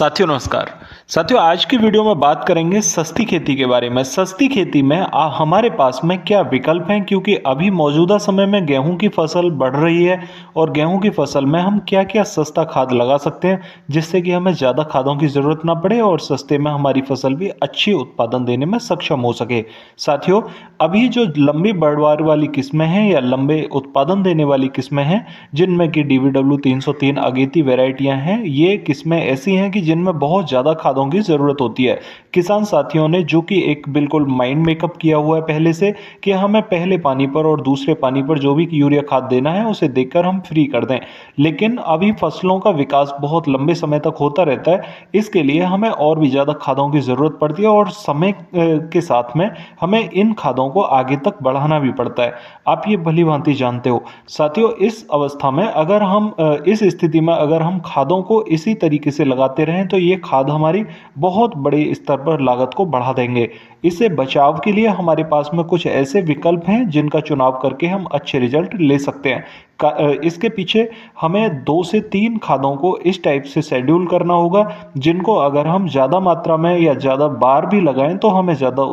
साथियों नमस्कार। साथियों आज की वीडियो में बात करेंगे सस्ती खेती के बारे में। सस्ती खेती में हमारे पास में क्या विकल्प हैं, क्योंकि अभी मौजूदा समय में गेहूं की फसल बढ़ रही है और गेहूं की फसल में हम क्या क्या सस्ता खाद लगा सकते हैं जिससे कि हमें ज़्यादा खादों की ज़रूरत ना पड़े और सस्ते में हमारी फसल भी अच्छी उत्पादन देने में सक्षम हो सके। साथियों अभी जो लंबी पैदावार वाली किस्में हैं या लंबे उत्पादन देने वाली किस्में हैं जिनमें कि DVW 303 अगेती वेराइटियां हैं, ये किस्में ऐसी हैं कि जिनमें बहुत ज़्यादा खादों की ज़रूरत होती है। किसान साथियों ने जो कि एक बिल्कुल माइंड मेकअप किया हुआ है पहले से कि हमें पहले पानी पर और दूसरे पानी पर जो भी यूरिया खाद देना है उसे देखकर हम फ्री कर दें, लेकिन अभी फसलों का विकास बहुत लंबे समय तक होता रहता है। इसके लिए हमें और भी ज़्यादा खादों की ज़रूरत पड़ती है और समय के साथ में हमें इन खादों को आगे तक बढ़ाना भी पड़ता है। आप ये भली भांति जानते हो। साथियों इस अवस्था में अगर हम इस स्थिति में अगर हम खादों को इसी तरीके से लगाते रहें तो ये खाद हमारी बहुत बड़े स्तर पर लागत को बढ़ा देंगे। इससे बचाव के लिए हमारे पास में कुछ ऐसे विकल्प हैं जिनका चुनाव करके हम अच्छे रिजल्ट ले सकते हैं। इसके पीछे हमें 2 से 3 खादों को इस टाइप से शेड्यूल करना होगा जिनको अगर हम ज़्यादा मात्रा में या ज़्यादा बार भी लगाएं तो हमें ज़्यादा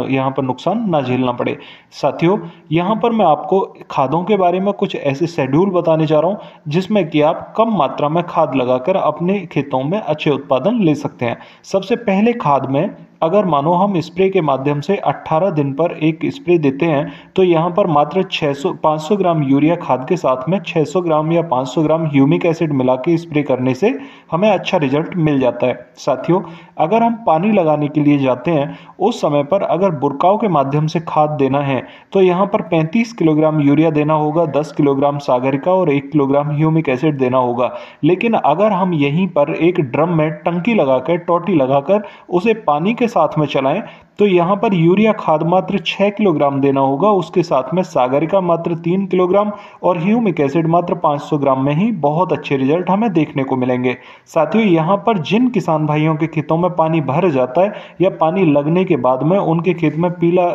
यहाँ पर नुकसान ना झेलना पड़े। साथियों यहाँ पर मैं आपको खादों के बारे में कुछ ऐसे शेड्यूल बताने जा रहा हूँ जिसमें कि आप कम मात्रा में खाद लगाकर अपने खेतों में अच्छे उत्पादन ले सकते हैं। सबसे पहले खाद में अगर मानो हम स्प्रे के माध्यम से 18 दिन पर एक स्प्रे देते हैं तो यहाँ पर मात्र 500 ग्राम यूरिया खाद के साथ में 600 ग्राम या 500 ग्राम ह्यूमिक एसिड मिला के स्प्रे करने से हमें अच्छा रिजल्ट मिल जाता है। साथियों अगर हम पानी लगाने के लिए जाते हैं उस समय पर अगर बुरकाव के माध्यम से खाद देना है तो यहाँ पर 35 किलोग्राम यूरिया देना होगा, 10 किलोग्राम सागरिका और 1 किलोग्राम ह्यूमिक एसिड देना होगा। लेकिन अगर हम यहीं पर एक ड्रम में टंकी लगाकर टोटी लगाकर उसे पानी के साथ में चलाएं तो यहाँ पर यूरिया खाद मात्र 6 किलोग्राम देना होगा, उसके साथ में सागरिका मात्र 3 किलोग्राम और ह्यूमिक एसिड मात्र 500 ग्राम में ही बहुत अच्छे रिजल्ट हमें देखने को मिलेंगे। साथियों यहाँ पर जिन किसान भाइयों के खेतों में पानी भर जाता है या पानी लगने के बाद में उनके खेत में पीला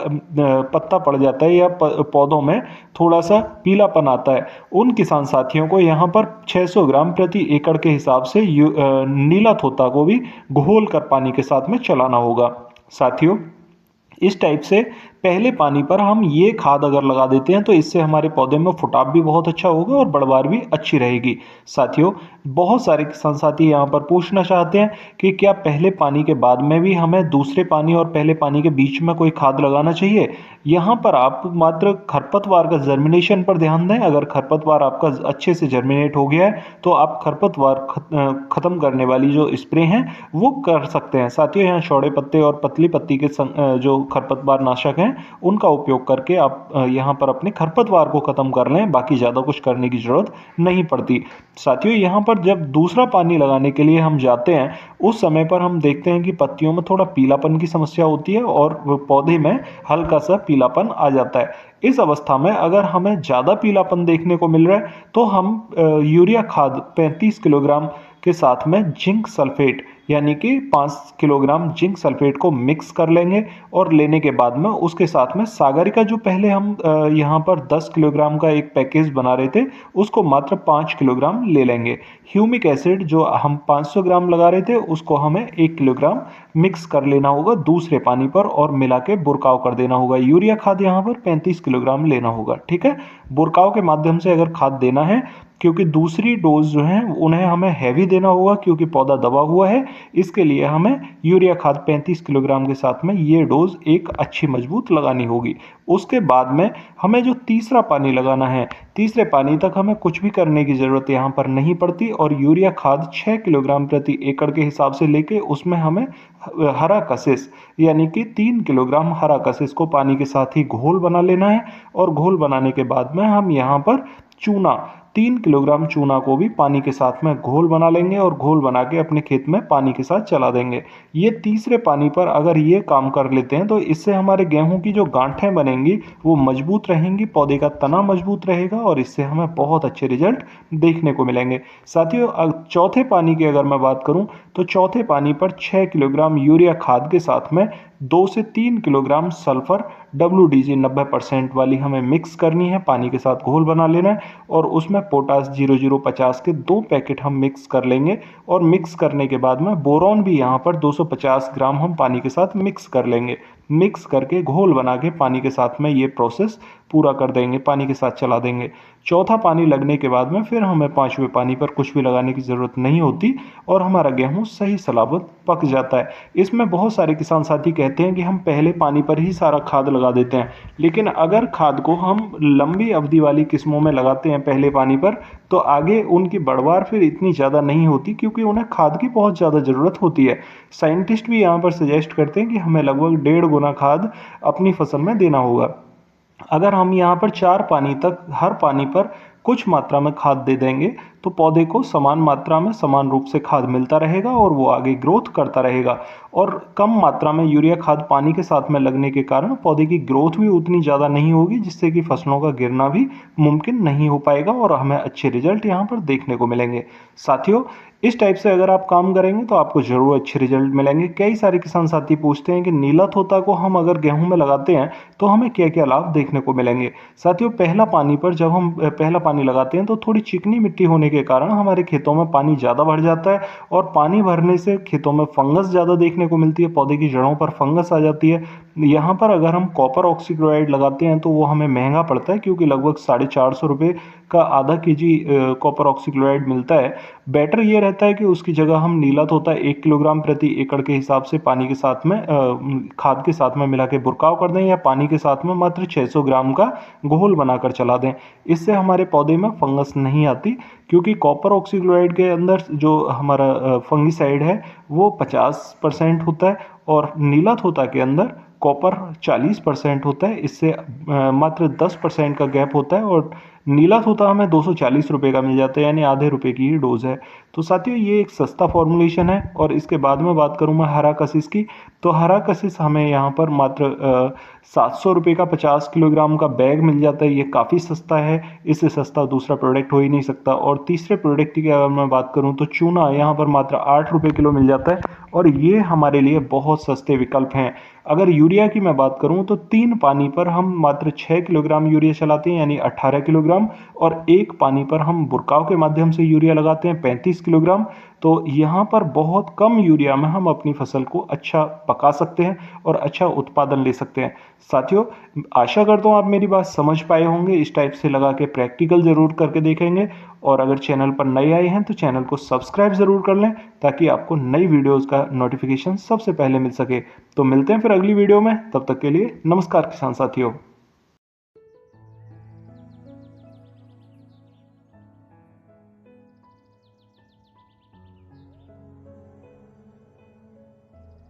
पत्ता पड़ जाता है या पौधों में थोड़ा सा पीलापन आता है, उन किसान साथियों को यहाँ पर 600 ग्राम प्रति एकड़ के हिसाब से नीला थोथा को भी घोल कर पानी के साथ में चलाना होगा। साथियों इस टाइप से पहले पानी पर हम ये खाद अगर लगा देते हैं तो इससे हमारे पौधे में फुटाव भी बहुत अच्छा होगा और बढ़वार भी अच्छी रहेगी। साथियों बहुत सारे किसान साथी यहाँ पर पूछना चाहते हैं कि क्या पहले पानी के बाद में भी हमें दूसरे पानी और पहले पानी के बीच में कोई खाद लगाना चाहिए। यहाँ पर आप मात्र खरपतवार का जर्मिनेशन पर ध्यान दें। अगर खरपतवार आपका अच्छे से जर्मिनेट हो गया है तो आप खरपतवार खत्म करने वाली जो स्प्रे हैं वो कर सकते हैं। साथियों यहाँ चौड़े पत्ते और पतली पत्ती के जो खरपतवार नाशक हैं उनका उपयोग करके आप यहाँ पर अपने खरपतवार को खत्म कर लें, बाकी ज़्यादा कुछ करने की ज़रूरत नहीं पड़ती। साथियों यहाँ पर जब दूसरा पानी लगाने के लिए हम जाते हैं उस समय पर हम देखते हैं कि पत्तियों में थोड़ा पीलापन की समस्या होती है और पौधे में हल्का सा पीलापन आ जाता है। इस अवस्था में अगर हमें ज़्यादा पीलापन देखने को मिल रहा है तो हम यूरिया खाद 35 किलोग्राम के साथ में जिंक सल्फेट यानी कि 5 किलोग्राम जिंक सल्फेट को मिक्स कर लेंगे और लेने के बाद में उसके साथ में सागरिका जो पहले हम यहाँ पर 10 किलोग्राम का एक पैकेज बना रहे थे उसको मात्र 5 किलोग्राम ले लेंगे। ह्यूमिक एसिड जो हम 500 ग्राम लगा रहे थे उसको हमें 1 किलोग्राम मिक्स कर लेना होगा दूसरे पानी पर और मिला के बुरकाव कर देना होगा। यूरिया खाद यहाँ पर 35 किलोग्राम लेना होगा। ठीक है, बुरकाव के माध्यम से अगर खाद देना है क्योंकि दूसरी डोज जो है उन्हें हमें हैवी देना होगा क्योंकि पौधा दबा हुआ है, इसके लिए हमें यूरिया खाद 35 किलोग्राम के साथ में ये डोज एक अच्छी मजबूत लगानी होगी। उसके बाद में हमें जो तीसरा पानी लगाना है, तीसरे पानी तक हमें कुछ भी करने की ज़रूरत यहाँ पर नहीं पड़ती और यूरिया खाद 6 किलोग्राम प्रति एकड़ के हिसाब से लेके उसमें हमें हरा कशिश यानी कि 3 किलोग्राम हरा कशिश को पानी के साथ ही घोल बना लेना है और घोल बनाने के बाद में हम यहाँ पर चूना 3 किलोग्राम चूना को भी पानी के साथ में घोल बना लेंगे और घोल बना के अपने खेत में पानी के साथ चला देंगे। ये तीसरे पानी पर अगर ये काम कर लेते हैं तो इससे हमारे गेहूं की जो गांठें बनेंगी वो मजबूत रहेंगी, पौधे का तना मजबूत रहेगा और इससे हमें बहुत अच्छे रिजल्ट देखने को मिलेंगे। साथियों चौथे पानी की अगर मैं बात करूं तो चौथे पानी पर 6 किलोग्राम यूरिया खाद के साथ में 2 से 3 किलोग्राम सल्फर WDG 90% वाली हमें मिक्स करनी है, पानी के साथ घोल बना लेना है और उसमें पोटास 0050 के 2 पैकेट हम मिक्स कर लेंगे। और मिक्स करने के बाद में बोरॉन भी यहाँ पर 250 ग्राम हम पानी के साथ मिक्स कर लेंगे। मिक्स करके घोल बना के पानी के साथ में ये प्रोसेस पूरा कर देंगे, पानी के साथ चला देंगे। चौथा पानी लगने के बाद में फिर हमें पांचवें पानी पर कुछ भी लगाने की ज़रूरत नहीं होती और हमारा गेहूं सही सलामत पक जाता है। इसमें बहुत सारे किसान साथी कहते हैं कि हम पहले पानी पर ही सारा खाद लगा देते हैं, लेकिन अगर खाद को हम लंबी अवधि वाली किस्मों में लगाते हैं पहले पानी पर, तो आगे उनकी बढ़वार फिर इतनी ज़्यादा नहीं होती, क्योंकि उन्हें खाद की बहुत ज़्यादा ज़रूरत होती है। साइंटिस्ट भी यहाँ पर सजेस्ट करते हैं कि हमें लगभग 1.5 गुना खाद अपनी फसल में देना होगा। अगर हम यहाँ पर 4 पानी तक हर पानी पर कुछ मात्रा में खाद दे देंगे तो पौधे को समान मात्रा में समान रूप से खाद मिलता रहेगा और वो आगे ग्रोथ करता रहेगा। और कम मात्रा में यूरिया खाद पानी के साथ में लगने के कारण पौधे की ग्रोथ भी उतनी ज़्यादा नहीं होगी, जिससे कि फसलों का गिरना भी मुमकिन नहीं हो पाएगा और हमें अच्छे रिजल्ट यहाँ पर देखने को मिलेंगे। साथियों, इस टाइप से अगर आप काम करेंगे तो आपको ज़रूर अच्छे रिजल्ट मिलेंगे। कई सारे किसान साथी पूछते हैं कि नीला तोता को हम अगर गेहूं में लगाते हैं तो हमें क्या क्या लाभ देखने को मिलेंगे। साथियों, पहला पानी पर जब हम पहला पानी लगाते हैं तो थोड़ी चिकनी मिट्टी होने के कारण हमारे खेतों में पानी ज़्यादा भर जाता है और पानी भरने से खेतों में फंगस ज़्यादा देखने को मिलती है, पौधे की जड़ों पर फंगस आ जाती है। यहाँ पर अगर हम कॉपर ऑक्सीक्लोराइड लगाते हैं तो वो हमें महंगा पड़ता है, क्योंकि लगभग 450 रुपये का आधा केजी कॉपर ऑक्सीक्लोराइड मिलता है। बेटर ये रहता है कि उसकी जगह हम नीला तोता 1 किलोग्राम प्रति एकड़ के हिसाब से पानी के साथ में खाद के साथ में मिला के बुरकाव कर दें, या पानी के साथ में मात्र 600 ग्राम का घोल बनाकर चला दें। इससे हमारे पौधे में फंगस नहीं आती, क्योंकि कॉपर ऑक्सीक्लोराइड के अंदर जो हमारा फंगिसाइड है वो 50% होता है और नीला तोता के अंदर कॉपर 40% होता है। इससे मात्र 10% का गैप होता है और नीला तोता हमें 240 रुपये का मिल जाता है, यानी आधे रुपये की ही डोज है। तो साथियों, ये एक सस्ता फॉर्मुलेशन है। और इसके बाद में बात करूँ मैं हरा कशिश की, तो हरा कशिश हमें यहाँ पर मात्र 700 रुपये का 50 किलोग्राम का बैग मिल जाता है। ये काफ़ी सस्ता है, इससे सस्ता दूसरा प्रोडक्ट हो ही नहीं सकता। और तीसरे प्रोडक्ट की अगर मैं बात करूँ तो चूना यहाँ पर मात्र 8 रुपये किलो मिल जाता है और ये हमारे लिए बहुत सस्ते विकल्प हैं। अगर यूरिया की मैं बात करूं तो 3 पानी पर हम मात्र 6 किलोग्राम यूरिया चलाते हैं, यानी 18 किलोग्राम, और 1 पानी पर हम बुरकाव के माध्यम से यूरिया लगाते हैं 35 किलोग्राम। तो यहाँ पर बहुत कम यूरिया में हम अपनी फसल को अच्छा पका सकते हैं और अच्छा उत्पादन ले सकते हैं। साथियों, आशा करता हूँ आप मेरी बात समझ पाए होंगे। इस टाइप से लगा के प्रैक्टिकल ज़रूर करके देखेंगे और अगर चैनल पर नए आए हैं तो चैनल को सब्सक्राइब ज़रूर कर लें, ताकि आपको नई वीडियोज़ का नोटिफिकेशन सबसे पहले मिल सके। तो मिलते हैं फिर अगली वीडियो में, तब तक के लिए नमस्कार किसान साथियों।